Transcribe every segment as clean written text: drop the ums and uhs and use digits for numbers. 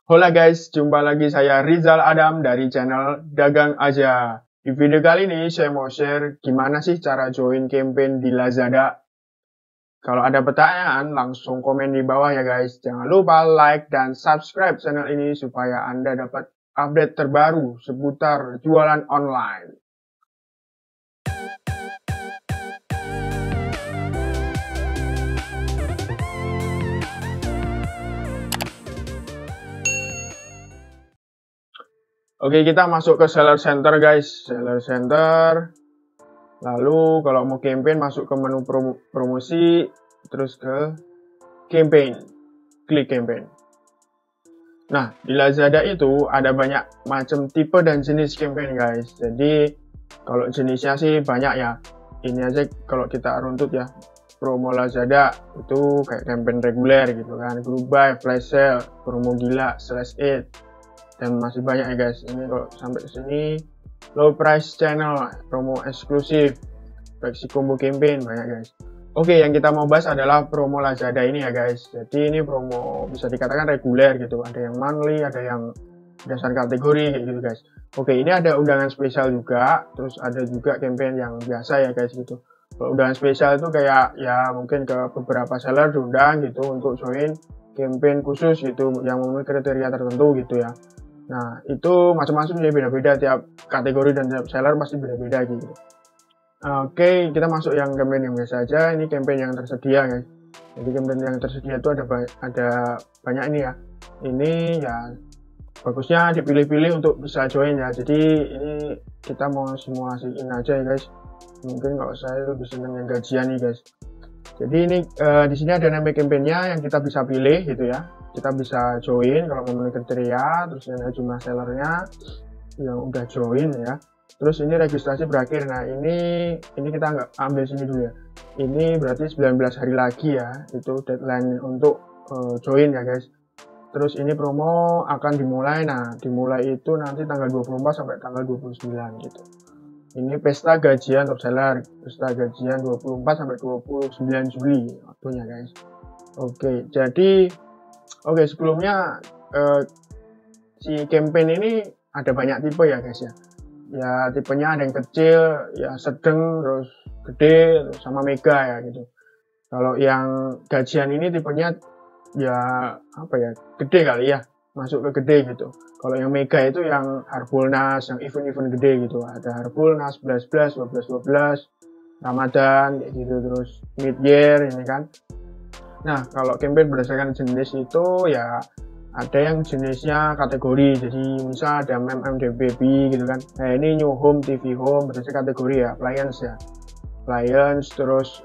Hola guys, jumpa lagi saya Rizal Adam dari channel Dagang Aja. Di video kali ini saya mau share gimana sih cara join campaign di Lazada. Kalau ada pertanyaan langsung komen di bawah ya guys. Jangan lupa like dan subscribe channel ini supaya Anda dapat update terbaru seputar jualan online. Oke, kita masuk ke seller center guys. Seller center. Lalu kalau mau campaign masuk ke menu promosi, terus ke campaign. Klik campaign. Nah, di Lazada itu ada banyak macam tipe dan jenis campaign guys. Jadi kalau jenisnya sih banyak ya. Ini aja kalau kita runtut ya. Promo Lazada itu kayak campaign reguler gitu kan. Group buy, flash sale, promo gila, slash it. Dan masih banyak ya guys. Ini kalau sampai ke sini low price channel, promo eksklusif, flexi combo campaign banyak guys. Oke, yang kita mau bahas adalah promo Lazada ini ya guys. Jadi ini promo bisa dikatakan reguler gitu. Ada yang monthly, ada yang dasar kategori kayak gitu guys. Oke, ini ada undangan spesial juga. Terus ada juga campaign yang biasa ya guys gitu. Kalau undangan spesial itu kayak ya mungkin ke beberapa seller diundang gitu untuk join campaign khusus gitu yang memenuhi kriteria tertentu gitu ya. Nah, itu macam-macam ya, beda-beda tiap kategori dan tiap seller pasti beda-beda gitu. Oke, kita masuk yang campaign yang biasa aja. Ini campaign yang tersedia guys. Jadi campaign yang tersedia itu ada banyak ini ya. Ini ya bagusnya dipilih-pilih untuk bisa join ya. Jadi ini kita mau simulasiin aja ya guys. Mungkin kalau saya lebih senang yang gajian nih guys. Jadi ini di sini ada nama campaignnya yang kita bisa pilih gitu ya. Kita bisa join kalau memenuhi kriteria, terus ini jumlah sellernya yang udah join ya. Terus ini registrasi berakhir. Nah ini kita nggak ambil sini dulu ya. Ini berarti 19 hari lagi ya, itu deadline untuk join ya guys. Terus ini promo akan dimulai. Nah dimulai itu nanti tanggal 24 sampai tanggal 29 gitu. Ini pesta gajian top seller, pesta gajian 24 sampai 29 Juli waktunya guys. Oke, jadi sebelumnya si campaign ini ada banyak tipe ya guys ya. Ya tipenya ada yang kecil, ya sedang, terus gede, terus sama mega ya gitu. Kalau yang gajian ini tipenya ya apa ya, gede kali ya, masuk ke gede gitu. Kalau yang mega itu yang Harbolnas, yang event-event gede gitu. Ada Harbolnas 11-11, 12-12, Ramadan kayak gitu, terus mid year ini kan. Nah, kalau campaign berdasarkan jenis itu ya ada yang jenisnya kategori. Jadi misal ada MMD Baby gitu kan. Nah, ini New Home, TV Home berdasarkan kategori ya, appliance ya. Appliance, terus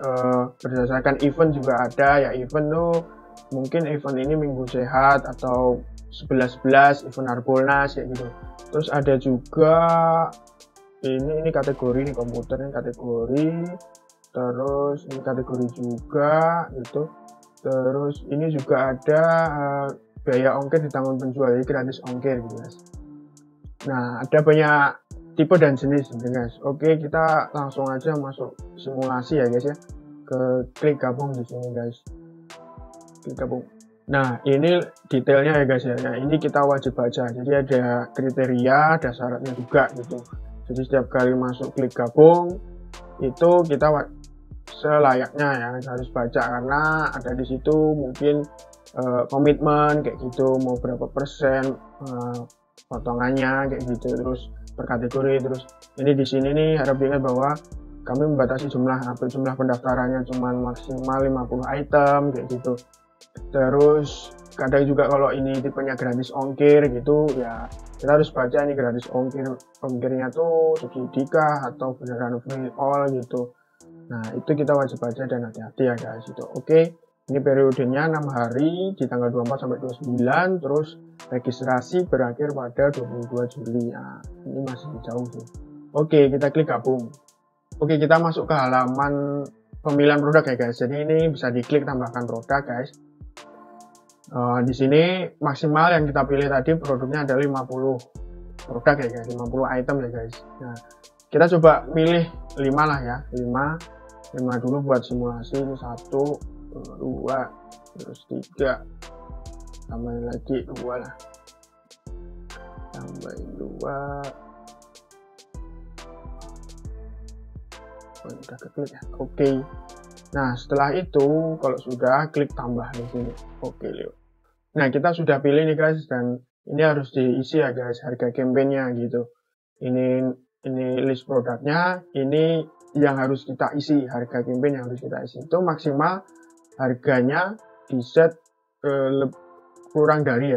berdasarkan event juga ada ya. Event tuh mungkin event ini Minggu Sehat atau 11-11 event Harbolnas kayak gitu. Terus ada juga ini kategori, ini komputer ini kategori. Terus ini kategori juga gitu. Terus ini juga ada biaya ongkir ditanggung penjual, jadi gratis ongkir gitu guys. Nah, ada banyak tipe dan jenis gitu guys. Oke, kita langsung aja masuk simulasi ya guys ya. Klik gabung di sini guys. Klik gabung. Nah, ini detailnya ya guys ya. Nah, ini kita wajib baca. Jadi ada kriteria, ada syaratnya juga gitu. Jadi setiap kali masuk klik gabung itu kita selayaknya ya harus baca, karena ada di situ mungkin komitmen kayak gitu, mau berapa persen potongannya kayak gitu, terus per kategori. Terus ini di sini nih harap diingat bahwa kami membatasi jumlah pendaftarannya cuma maksimal 50 item kayak gitu. Terus kadang juga kalau ini tipenya gratis ongkir gitu ya, kita harus baca ini gratis ongkirnya tuh subsidikah atau beneran free all gitu. Nah, itu kita wajib baca dan hati-hati ya guys itu. Oke, ini periodenya 6 hari di tanggal 24 sampai 29, terus registrasi berakhir pada 22 Juli. Nah, ini masih jauh sih. Oke, kita klik gabung. Oke, kita masuk ke halaman pemilihan produk ya guys. Jadi ini bisa diklik tambahkan produk guys. Di sini maksimal yang kita pilih tadi produknya ada 50 produk ya guys, 50 item ya guys. Nah, kita coba milih 5 lah ya, 5 dulu buat simulasi. Ini 1, 2, terus 3, tambahin lagi 2 lah. tambahin 2. Udah keklik ya. Oke. Nah, setelah itu kalau sudah, klik tambah di sini. Oke, Leo. Nah, kita sudah pilih nih guys, dan ini harus diisi ya guys, harga campaign-nya gitu. Ini list produknya, ini yang harus kita isi, harga campaign yang harus kita isi. Itu maksimal harganya di set kurang dari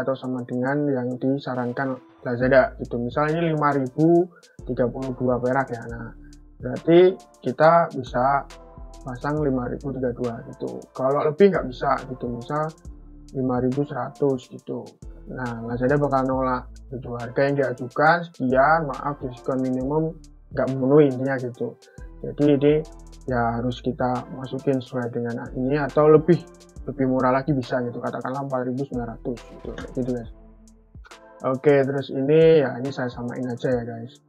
atau sama dengan yang disarankan Lazada gitu. Misalnya ini 5.032 perak ya. Nah, berarti kita bisa pasang 5.032 gitu. Kalau lebih nggak bisa gitu, misal 5.100 gitu. Nah, Lazada bakal nolak gitu. Harga yang diajukan sekian, maaf diskon minimum nggak memenuhi intinya gitu. Jadi ini ya harus kita masukin sesuai dengan ini, atau lebih murah lagi bisa gitu, katakanlah 4.900 gitu guys. Oke, terus ini ya ini saya samain aja ya guys.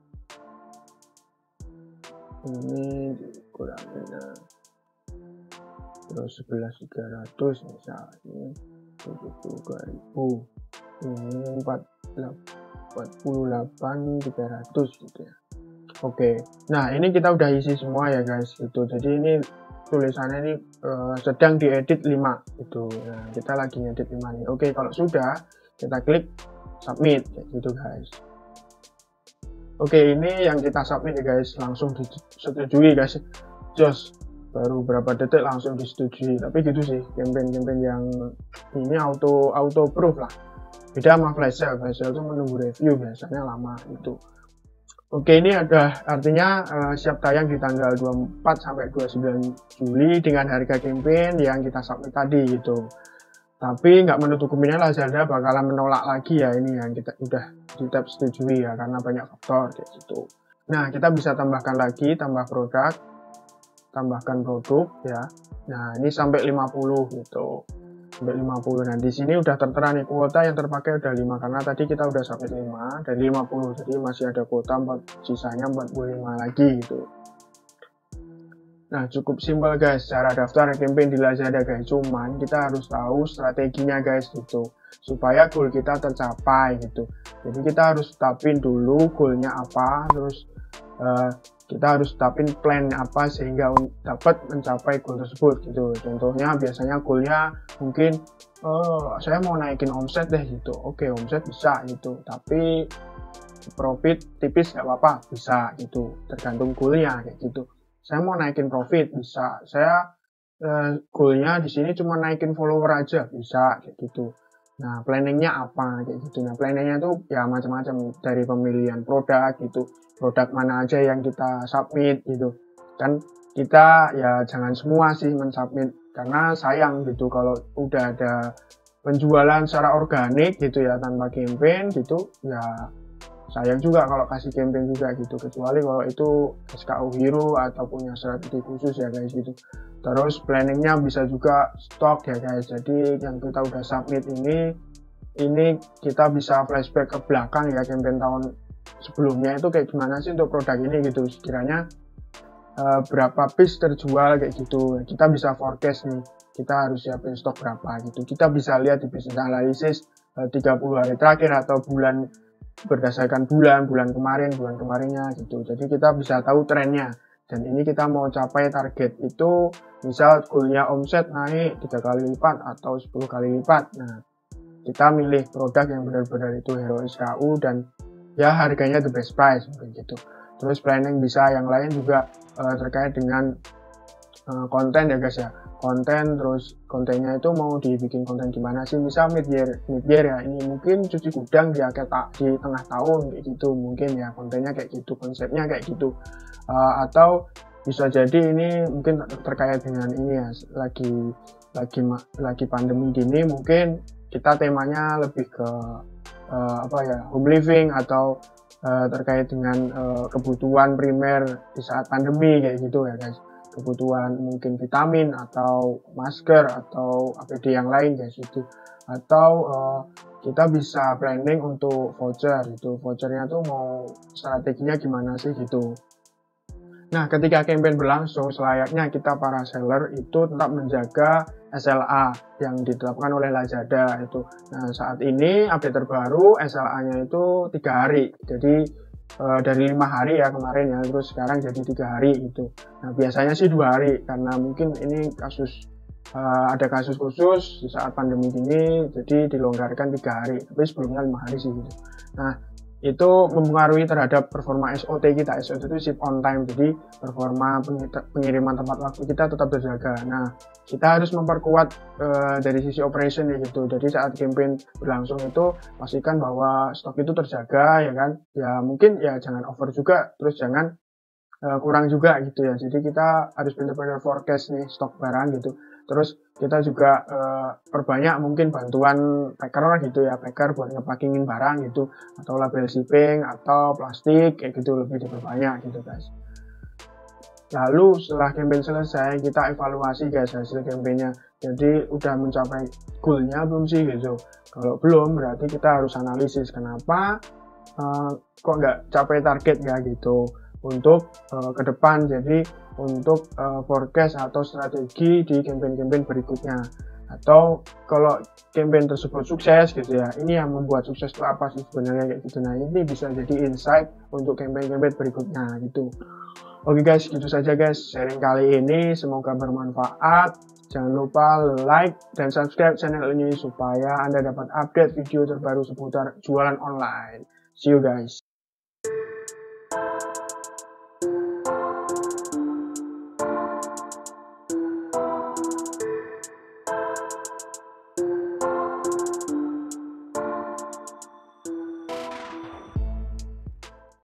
Ini dikurangin terus 11.300 misal, ini 72.000, ini 48.300 gitu ya. Oke, nah ini kita udah isi semua ya guys gitu. Jadi ini tulisannya ini sedang diedit 5 gitu. Nah, kita lagi ngedit 5 nih. Oke, kalau sudah kita klik submit gitu guys. Oke, ini yang kita submit ya guys, langsung disetujui guys. Jos, baru berapa detik langsung disetujui. Tapi gitu sih, campaign yang ini auto approve lah. Beda sama flash sale itu menunggu review biasanya lama gitu. Oke, ini ada artinya siap tayang di tanggal 24 sampai 29 Juli dengan harga campaign yang kita submit tadi gitu. Tapi nggak menutup kemungkinan Lazada bakalan menolak lagi ya, ini yang kita udah di tab setujui ya, karena banyak faktor kayak gitu. Nah, kita bisa tambahkan lagi, tambahkan produk ya. Nah, ini sampai 50 gitu. Sampai 50. Nah, di sini udah tertera nih kuota yang terpakai udah 5, karena tadi kita udah submit 5 dari 50. Jadi masih ada kuota sisanya 45 lagi gitu. Nah, cukup simpel guys cara daftar campaign di Lazada guys. Cuman kita harus tahu strateginya guys gitu, supaya goal kita tercapai gitu. Jadi kita harus tetapin dulu goalnya apa, terus kita harus tetapin plan apa sehingga dapat mencapai goal tersebut gitu. Contohnya biasanya goalnya mungkin saya mau naikin omset deh gitu. Oke, omset bisa gitu, tapi profit tipis nggak apa-apa, bisa gitu, tergantung goalnya kayak gitu. Saya mau naikin profit bisa, saya goalnya di sini cuma naikin follower aja bisa kayak gitu. Nah, planningnya apa kayak gitu. Nah, planningnya tuh ya macam-macam, dari pemilihan produk gitu, produk mana aja yang kita submit gitu. Kan kita ya jangan semua sih mensubmit, karena sayang gitu kalau udah ada penjualan secara organik gitu ya tanpa campaign gitu ya. Sayang juga kalau kasih campaign juga gitu, kecuali kalau itu SKU hero atau punya strategi khusus ya guys gitu. Terus planningnya bisa juga stok ya guys. Jadi yang kita udah submit ini kita bisa flashback ke belakang ya, campaign tahun sebelumnya itu kayak gimana sih untuk produk ini gitu. Sekiranya berapa piece terjual kayak gitu. Kita bisa forecast nih, kita harus siapin stok berapa gitu. Kita bisa lihat di business analysis 30 hari terakhir atau bulan, berdasarkan bulan kemarinnya gitu. Jadi kita bisa tahu trennya, dan ini kita mau capai target itu, misal goalnya omset naik 3 kali lipat atau 10 kali lipat. Nah, kita milih produk yang benar-benar itu hero SKU dan ya harganya the best price mungkin gitu. Terus planning bisa yang lain juga terkait dengan konten ya guys ya, konten. Terus kontennya itu mau dibikin konten gimana sih, misal mid year ya, ini mungkin cuci gudang di tengah tahun kayak gitu mungkin ya, kontennya kayak gitu, konsepnya kayak gitu. Atau bisa jadi ini mungkin terkait dengan ini ya, lagi pandemi gini, mungkin kita temanya lebih ke home living atau terkait dengan kebutuhan primer di saat pandemi kayak gitu ya guys. Kebutuhan mungkin vitamin atau masker atau APD yang lain guys itu. Atau kita bisa planning untuk voucher gitu. Vouchernya tuh mau strateginya gimana sih gitu. Nah, ketika campaign berlangsung, selayaknya kita para seller itu tetap menjaga SLA yang ditetapkan oleh Lazada itu. Nah, saat ini update terbaru SLA-nya itu 3 hari. Jadi dari 5 hari ya kemarin ya, terus sekarang jadi 3 hari gitu. Nah, biasanya sih 2 hari karena mungkin ini ada kasus khusus di saat pandemi ini, jadi dilonggarkan 3 hari, tapi sebelumnya 5 hari sih gitu. Nah, itu mempengaruhi terhadap performa SOT kita. SOT itu ship on time, jadi performa pengiriman tepat waktu kita tetap terjaga. Nah, kita harus memperkuat dari sisi operation ya gitu. Jadi saat campaign berlangsung itu pastikan bahwa stok itu terjaga ya kan. Ya mungkin ya jangan over juga, terus jangan kurang juga gitu ya. Jadi kita harus benar-benar forecast nih stok barang gitu. Terus kita juga perbanyak mungkin bantuan packer gitu ya, packer buat ngepackingin barang gitu, atau label shipping atau plastik kayak gitu, lebih diperbanyak gitu guys. Lalu setelah campaign selesai kita evaluasi guys hasil campaignnya. Jadi udah mencapai goalnya belum sih gitu. Kalau belum berarti kita harus analisis kenapa kok nggak capai target ya gitu untuk ke depan. Jadi untuk forecast atau strategi di campaign-campaign berikutnya, atau kalau campaign tersebut sukses gitu ya, ini yang membuat sukses itu apa sih sebenarnya kayak gitu. Nah, ini bisa jadi insight untuk campaign-campaign berikutnya gitu. Oke guys, gitu saja guys sharing kali ini, semoga bermanfaat. Jangan lupa like dan subscribe channel ini supaya Anda dapat update video terbaru seputar jualan online. See you guys.